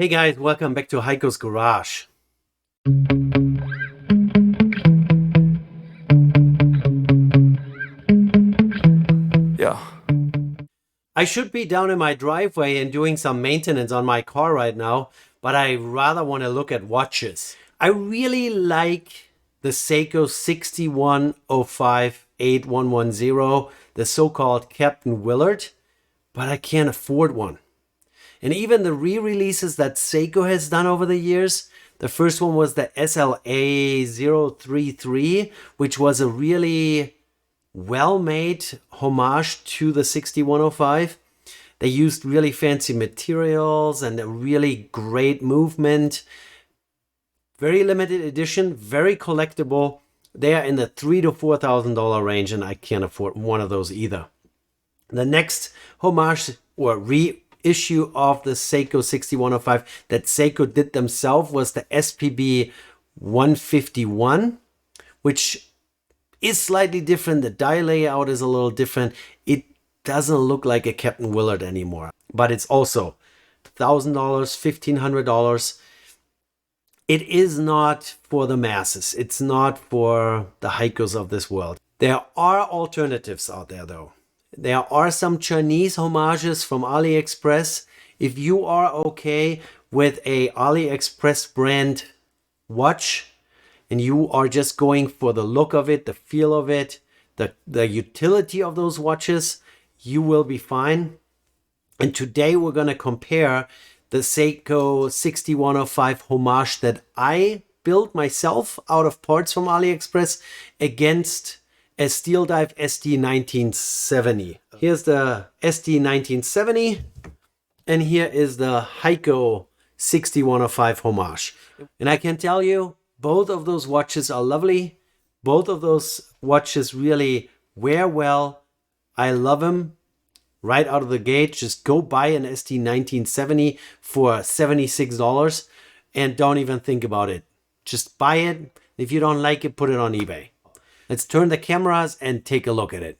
Hey guys, welcome back to Heiko's Garage. Yeah. I should be down in my driveway and doing some maintenance on my car right now, but I rather want to look at watches. I really like the Seiko 6105-8110, the so-called Captain Willard, but I can't afford one. And even the re-releases that Seiko has done over the years, the first one was the SLA 033, which was a really well-made homage to the 6105. They used really fancy materials and a really great movement. Very limited edition, very collectible. They are in the $3,000 to $4,000 range, and I can't afford one of those either. The next homage or reissue of the Seiko 6105 that Seiko did themselves was the SPB 151, which is slightly different. The die layout is a little different. It doesn't look like a Captain Willard anymore, but it's also $1,000, $1,500. It is not for the masses. It's not for the Heikos of this world. There are alternatives out there though. There are some Chinese homages from AliExpress. If you are okay with a AliExpress brand watch and you are just going for the look of it, the feel of it, the utility of those watches, you will be fine. And today we're going to compare the Seiko 6105 homage that I built myself out of parts from AliExpress against a Steeldive SD1970. Here's the SD1970, and here is the Heiko 6105 homage. And I can tell you, both of those watches are lovely. Both of those watches really wear well. I love them right out of the gate. Just go buy an SD1970 for $76 and don't even think about it. Just buy it. If you don't like it, put it on eBay. Let's turn the cameras and take a look at it.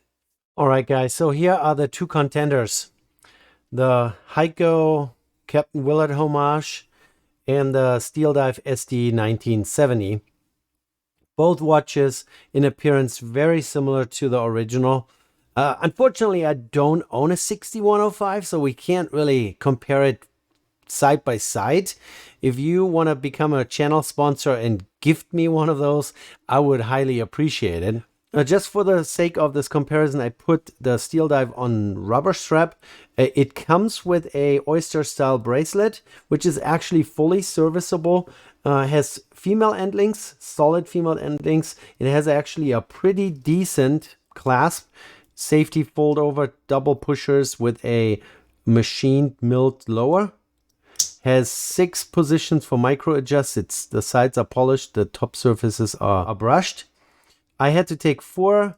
All right, guys. So here are the two contenders. The Heiko Captain Willard homage and the Steeldive SD1970. Both watches in appearance very similar to the original. Unfortunately, I don't own a 6105, so we can't really compare it side by side. If you want to become a channel sponsor and gift me one of those, I would highly appreciate it. Just for the sake of this comparison, I put the Steeldive on rubber strap. It comes with a oyster style bracelet, which is actually fully serviceable. Has female end links, solid female end links. It has actually a pretty decent clasp. Safety fold over double pushers with a machined milled lower. Has 6 positions for micro adjust. The sides are polished, the top surfaces are brushed. I had to take 4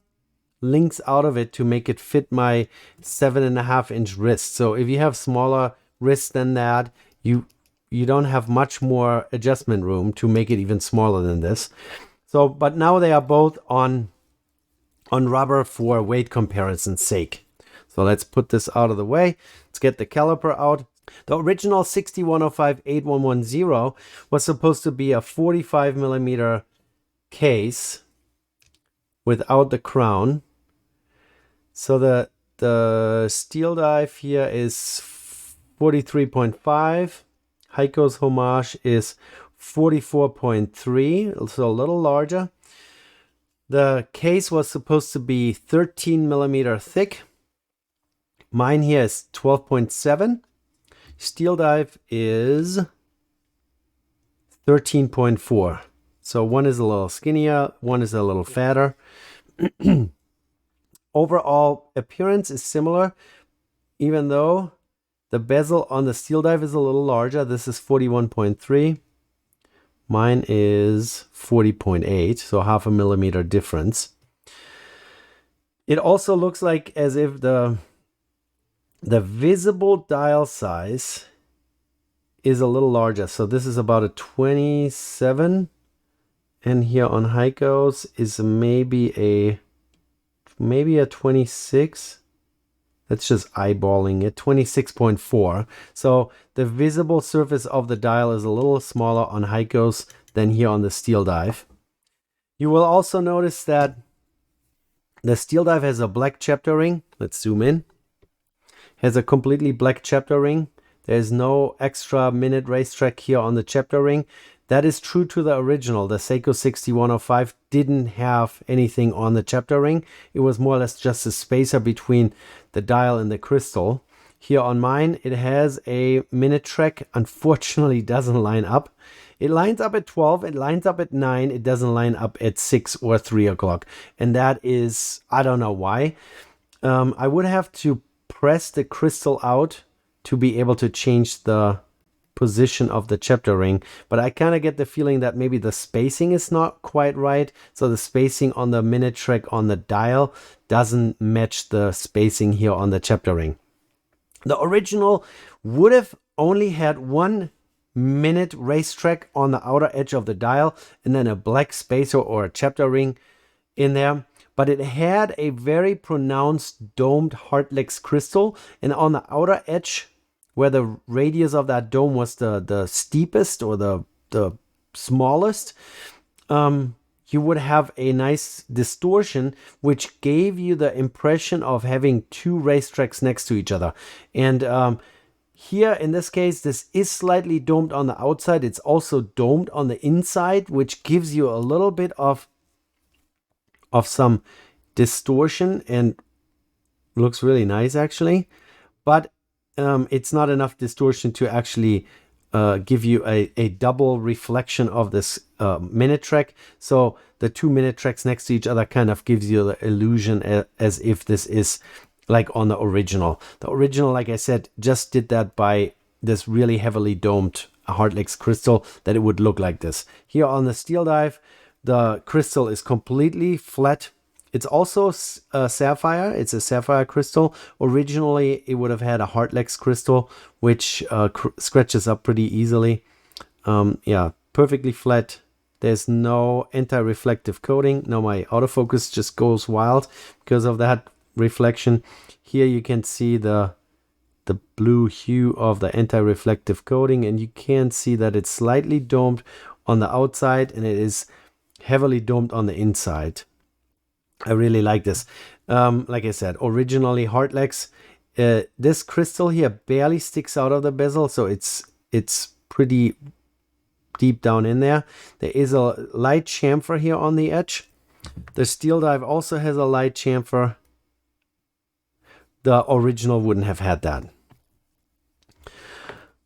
links out of it to make it fit my 7.5-inch wrist. So if you have smaller wrists than that, you don't have much more adjustment room to make it even smaller than this. So, but now they are both on rubber for weight comparison's sake. So let's put this out of the way. Let's get the caliper out. The original 6105-8110 was supposed to be a 45 millimeter case without the crown. So the Steeldive here is 43.5. Heiko's homage is 44.3, so a little larger. The case was supposed to be 13 millimeter thick. Mine here is 12.7. Steeldive is 13.4. So one is a little skinnier, one is a little fatter. Overall appearance is similar, even though the bezel on the Steeldive is a little larger. This is 41.3. Mine is 40.8, so 0.5 millimeter difference. It also looks like as if the visible dial size is a little larger. So this is about a 27, and here on Heiko's is maybe a 26. That's just eyeballing it, 26.4. So the visible surface of the dial is a little smaller on Heikos than here on the Steeldive. You will also notice that the Steeldive has a black chapter ring. Let's zoom in. Has a completely black chapter ring. There's no extra minute racetrack here on the chapter ring. That is true to the original. The Seiko 6105 didn't have anything on the chapter ring. It was more or less just a spacer between the dial and the crystal. Here on mine, it has a minute track. Unfortunately, doesn't line up. It lines up at 12, it lines up at 9, it doesn't line up at 6 or 3 o'clock. And that is, I don't know why. I would have to press the crystal out to be able to change the position of the chapter ring, but I kind of get the feeling that maybe the spacing is not quite right. So the spacing on the minute track on the dial doesn't match the spacing here on the chapter ring. The original would have only had 1 minute racetrack on the outer edge of the dial and then a black spacer or a chapter ring in there, but it had a very pronounced domed Heartlex crystal, and on the outer edge where the radius of that dome was the steepest or the smallest, you would have a nice distortion, which gave you the impression of having 2 racetracks next to each other. And here in this case, this is slightly domed on the outside. It's also domed on the inside, which gives you a little bit of some distortion and looks really nice actually. But it's not enough distortion to actually give you a double reflection of this minute track. So the 2 minute tracks next to each other kind of gives you the illusion as if this is like on the original. The original, like I said, just did that by this really heavily domed Heartlex crystal, that it would look like this. Here on the Steeldive, the crystal is completely flat. It's also a sapphire. It's a sapphire crystal. Originally, it would have had a Heartlex crystal, which scratches up pretty easily. Yeah, perfectly flat. There's no anti-reflective coating. No, my autofocus just goes wild because of that reflection. Here you can see the blue hue of the anti-reflective coating, and you can see that it's slightly domed on the outside and it is heavily domed on the inside. I really like this. Like I said, originally Heartlex. This crystal here barely sticks out of the bezel, so it's pretty deep down in there. There is a light chamfer here on the edge. The Steeldive also has a light chamfer. The original wouldn't have had that.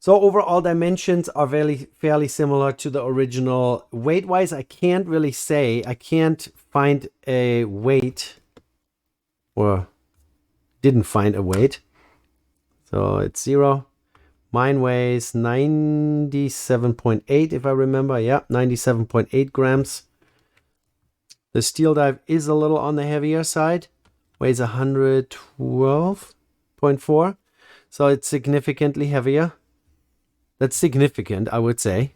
So overall dimensions are fairly similar to the original. Weight-wise, I can't really say. I can't find a weight, or didn't find a weight. So it's 0. Mine weighs 97.8 if I remember. Yeah, 97.8 grams. The Steeldive is a little on the heavier side. Weighs 112.4. So it's significantly heavier. That's significant, I would say.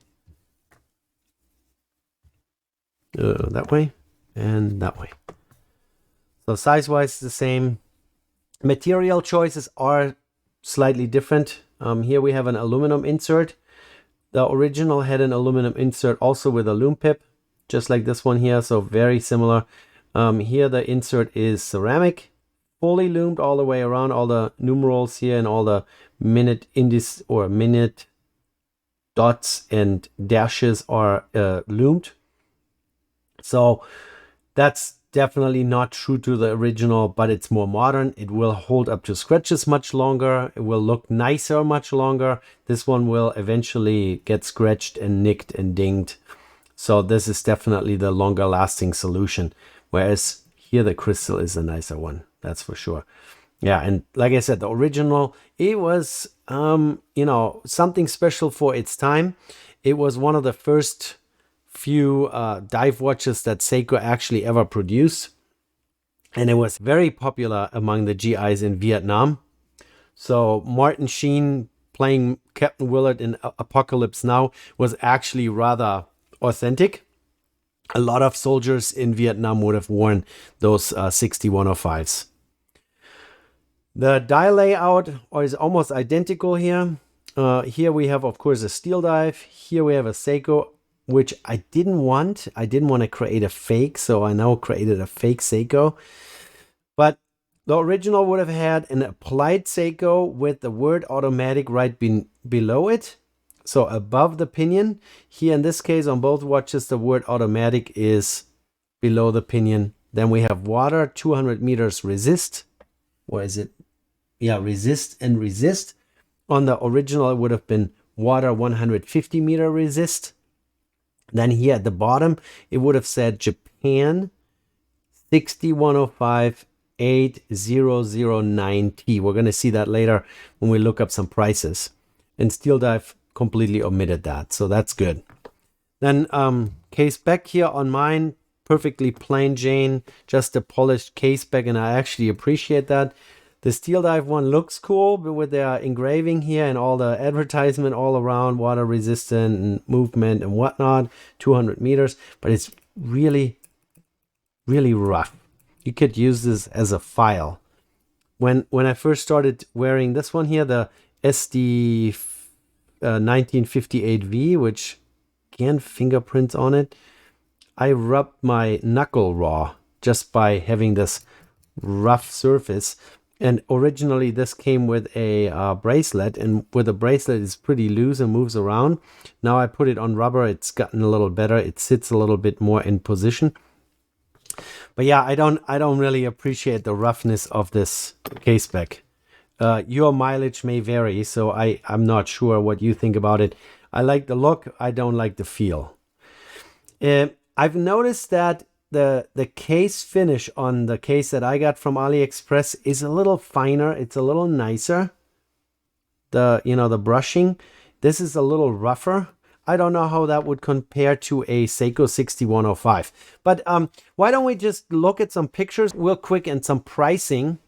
That way and that way. So size-wise, the same. Material choices are slightly different. Here we have an aluminum insert. The original had an aluminum insert also with a loom pip, just like this one here. So very similar. Here the insert is ceramic, fully loomed all the way around. All the numerals here and all the minute indices or minute dots and dashes are loomed. So that's definitely not true to the original, but it's more modern. It will hold up to scratches much longer. It will look nicer much longer. This one will eventually get scratched and nicked and dinged. So this is definitely the longer lasting solution. Whereas here the crystal is a nicer one. That's for sure. Yeah, and like I said, the original, it was, something special for its time. It was one of the first few dive watches that Seiko actually ever produced. And it was very popular among the GIs in Vietnam. So Martin Sheen playing Captain Willard in Apocalypse Now was actually rather authentic. A lot of soldiers in Vietnam would have worn those 6105s. The dial layout is almost identical here. Here we have, of course, a Steeldive. Here we have a Seiko, which I didn't want. I didn't want to create a fake, so I now created a fake Seiko. But the original would have had an applied Seiko with the word automatic right below it. So above the pinion. Here in this case, on both watches, the word automatic is below the pinion. Then we have water, 200 meters resist. What is it? Yeah, resist and resist. On the original, it would have been water 150 meter resist. Then here at the bottom, it would have said Japan 6105 8009T. We're going to see that later when we look up some prices. And Steeldive completely omitted that, so that's good. Then case back here on mine, perfectly plain Jane, just a polished case back, and I actually appreciate that. The Steeldive one looks cool, but with their engraving here and all the advertisement all around, water resistant and movement and whatnot, 200 meters, but it's really, really rough. You could use this as a file. When I first started wearing this one here, the SD1958V, which can fingerprints on it, I rubbed my knuckle raw just by having this rough surface. And originally this came with a bracelet, and with a bracelet it's pretty loose and moves around. Now I put it on rubber, it's gotten a little better. It sits a little bit more in position. But yeah, I don't really appreciate the roughness of this case back. Your mileage may vary, so I'm not sure what you think about it. I like the look, I don't like the feel. I've noticed that the case finish on the case that I got from AliExpress is a little finer. It's a little nicer. The brushing. This is a little rougher. I don't know how that would compare to a Seiko 6105. But why don't we just look at some pictures real quick and some pricing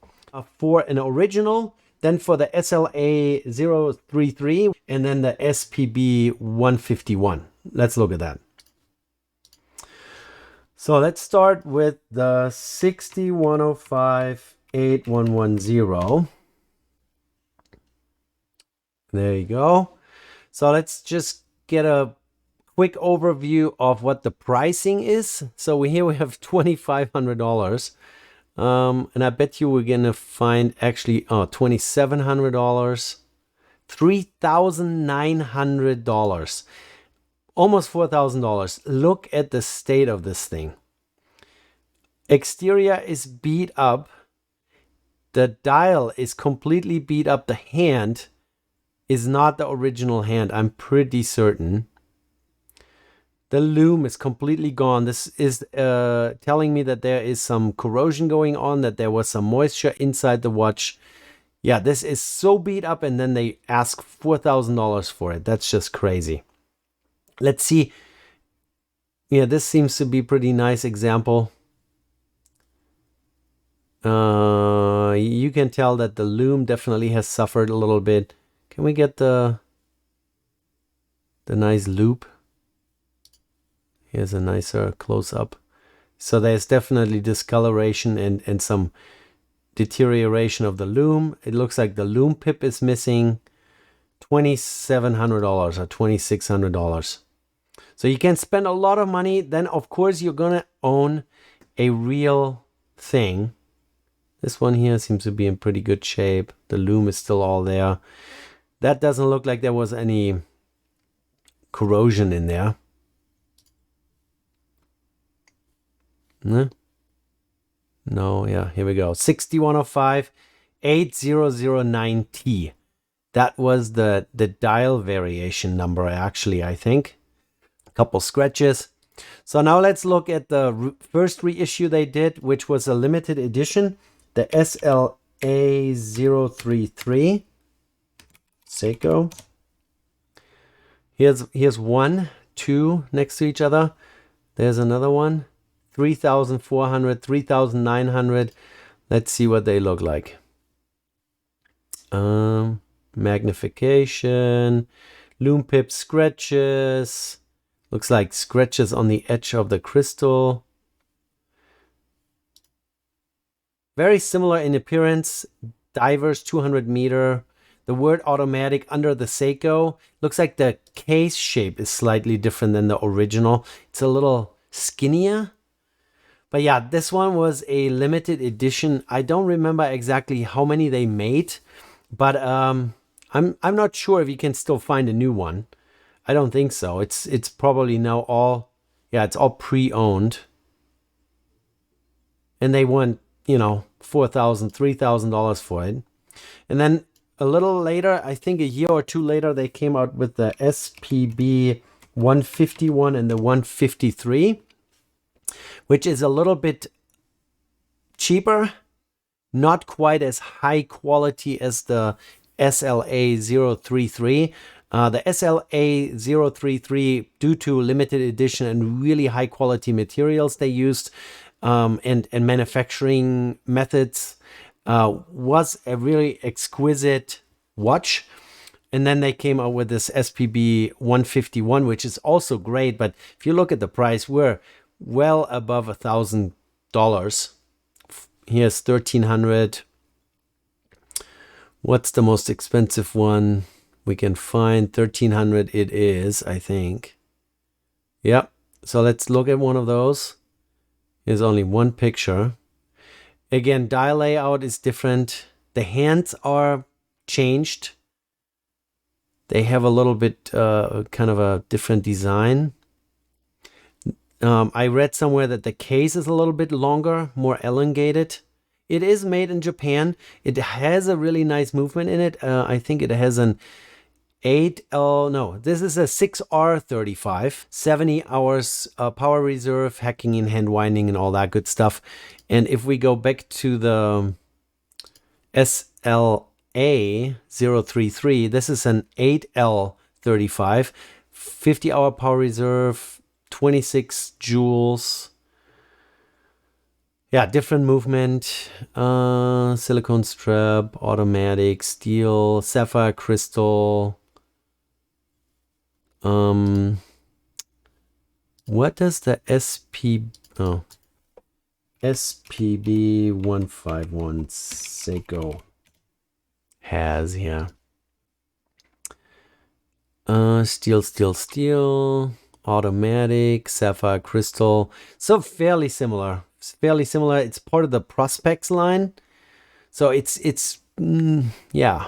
for an original, then for the SLA 033, and then the SPB 151. Let's look at that. So let's start with the 6105-8110. There you go. So let's just get a quick overview of what the pricing is. So here we have $2,500. And I bet you we're going to find actually $2,700, $3,900. Almost $4,000. Look at the state of this thing. Exterior is beat up. The dial is completely beat up. The hand is not the original hand, I'm pretty certain. The loom is completely gone. This is telling me that there is some corrosion going on, that there was some moisture inside the watch. Yeah, this is so beat up, and then they ask $4,000 for it. That's just crazy. Let's see. Yeah, this seems to be a pretty nice example. You can tell that the loom definitely has suffered a little bit. Can we get the nice loop? Here's a nicer close-up. So there's definitely discoloration and some deterioration of the loom. It looks like the loom pip is missing. $2,700 or $2,600. So you can spend a lot of money. Then, of course, you're going to own a real thing. This one here seems to be in pretty good shape. The loom is still all there. That doesn't look like there was any corrosion in there. No, yeah, here we go. 6105-8009T. That was the dial variation number, actually, I think. A couple scratches. So now let's look at the first reissue they did, which was a limited edition. The SLA 033 Seiko. Here's 1, 2 next to each other. There's another one. 3,400, 3,900. Let's see what they look like. Magnification, loom pip scratches. Looks like scratches on the edge of the crystal. Very similar in appearance. divers 200 meter. The word automatic under the Seiko. Looks like the case shape is slightly different than the original. It's a little skinnier. But yeah, this one was a limited edition. I don't remember exactly how many they made, but I'm not sure if you can still find a new one. I don't think so. It's probably now all, yeah, it's all pre-owned. And they want, you know, $4,000, $3,000 for it. And then a little later, I think a year or two later, they came out with the SPB 151 and the 153, which is a little bit cheaper, not quite as high quality as the SLA 033. The SLA 033, due to limited edition and really high quality materials they used and manufacturing methods, was a really exquisite watch. And then they came out with this SPB 151, which is also great. But if you look at the price, we're well above $1,000. Here's $1,300. What's the most expensive one we can find? $1,300 it is, I think. Yep. So let's look at one of those. There's only one picture. Again, dial layout is different. The hands are changed. They have a little bit kind of a different design. I read somewhere that the case is a little bit longer, more elongated. It is made in Japan. It has a really nice movement in it. I think it has an 8L, no, this is a 6R35, 70 hours power reserve, hacking in hand winding and all that good stuff. And if we go back to the SLA 033, this is an 8L35, 50 hour power reserve, 26 joules. Yeah, different movement, silicone strap, automatic, steel, sapphire crystal. What does the SPB 151 Seiko has here? Steel, automatic, sapphire crystal. So fairly similar. It's part of the Prospects line. So it's yeah.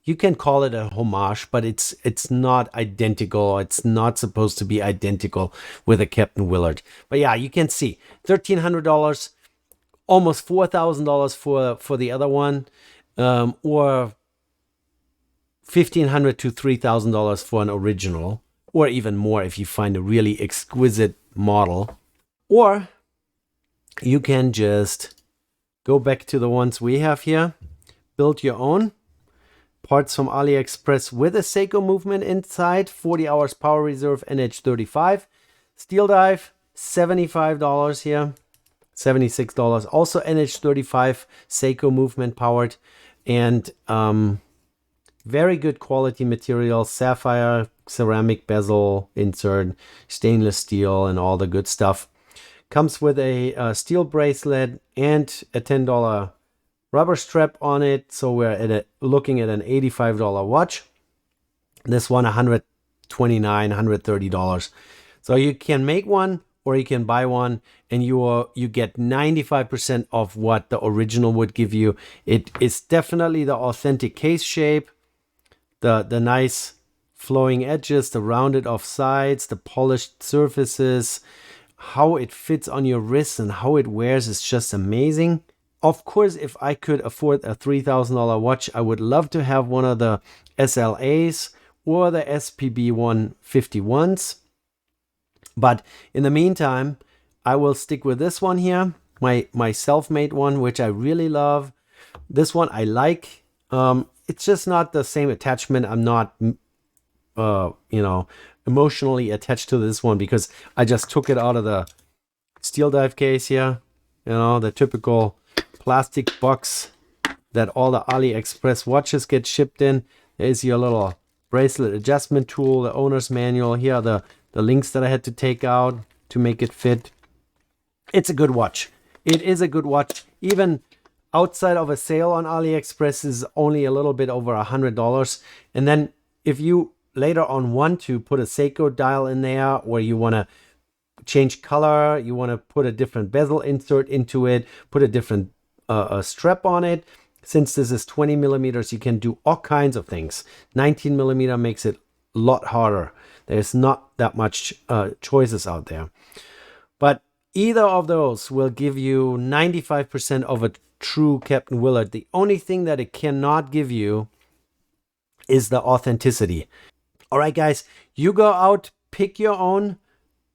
You can call it a homage, but it's not identical. It's not supposed to be identical with a Captain Willard. But yeah, you can see $1,300, almost $4,000 for the other one, or $1,500 to $3,000 for an original, or even more if you find a really exquisite model. Or you can just go back to the ones we have here, build your own. Parts from AliExpress with a Seiko movement inside, 40 hours power reserve, NH35. Steeldive, $75 here, $76. Also NH35 Seiko movement powered, and very good quality material, sapphire, ceramic bezel insert, stainless steel, and all the good stuff. Comes with a steel bracelet and a $10 rubber strap on it, so we're looking at an $85 watch. This one $129, $130. So you can make one or you can buy one, and you get 95% of what the original would give you. It is definitely the authentic case shape, the nice flowing edges, the rounded off sides, the polished surfaces, how it fits on your wrist and how it wears is just amazing. Of course, if I could afford a $3,000 watch, I would love to have one of the SLAs or the SPB 151s. But in the meantime, I will stick with this one here, my self-made one, which I really love. This one I like. It's just not the same attachment. I'm not, emotionally attached to this one because I just took it out of the Steeldive case here. The typical plastic box that all the AliExpress watches get shipped in. There's your little bracelet adjustment tool, the owner's manual. Here are the links that I had to take out to make it fit. It's a good watch. It is a good watch. Even outside of a sale on AliExpress is only a little bit over $100. And then if you later on want to put a Seiko dial in there, or you want to change color, you want to put a different bezel insert into it, put a different strap on it, since this is 20 millimeters, you can do all kinds of things. 19 millimeter makes it a lot harder. There's not that much choices out there. But either of those will give you 95% of a true Captain Willard. The only thing that it cannot give you is the authenticity. All right, guys, you go out, pick your own,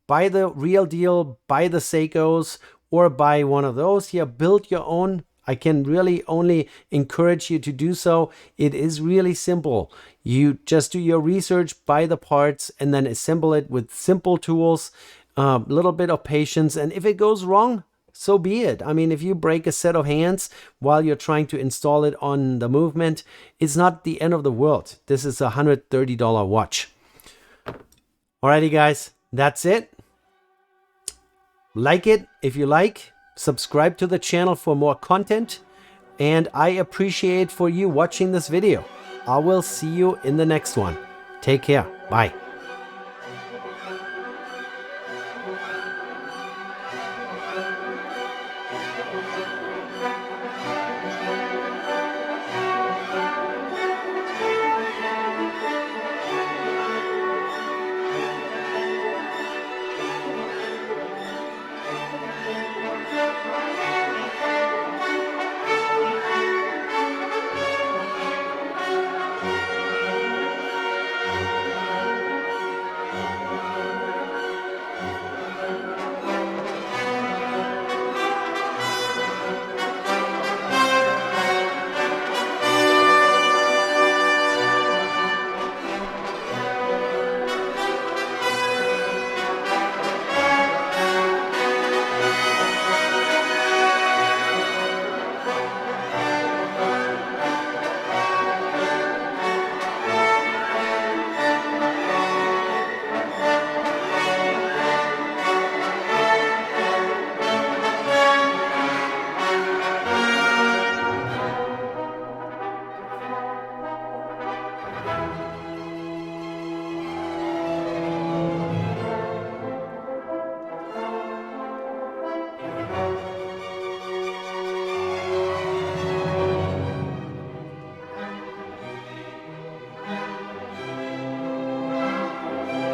buy the real deal, buy the Seikos, or buy one of those here, build your own. I can really only encourage you to do so. It is really simple. You just do your research, buy the parts, and then assemble it with simple tools, a little bit of patience. And if it goes wrong, so be it. I mean, if you break a set of hands while you're trying to install it on the movement, it's not the end of the world. This is a $130 watch. Alrighty, guys, that's it. Like it if you like. Subscribe to the channel for more content, and I appreciate for you watching this video. I will see you in the next one. Take care. Bye.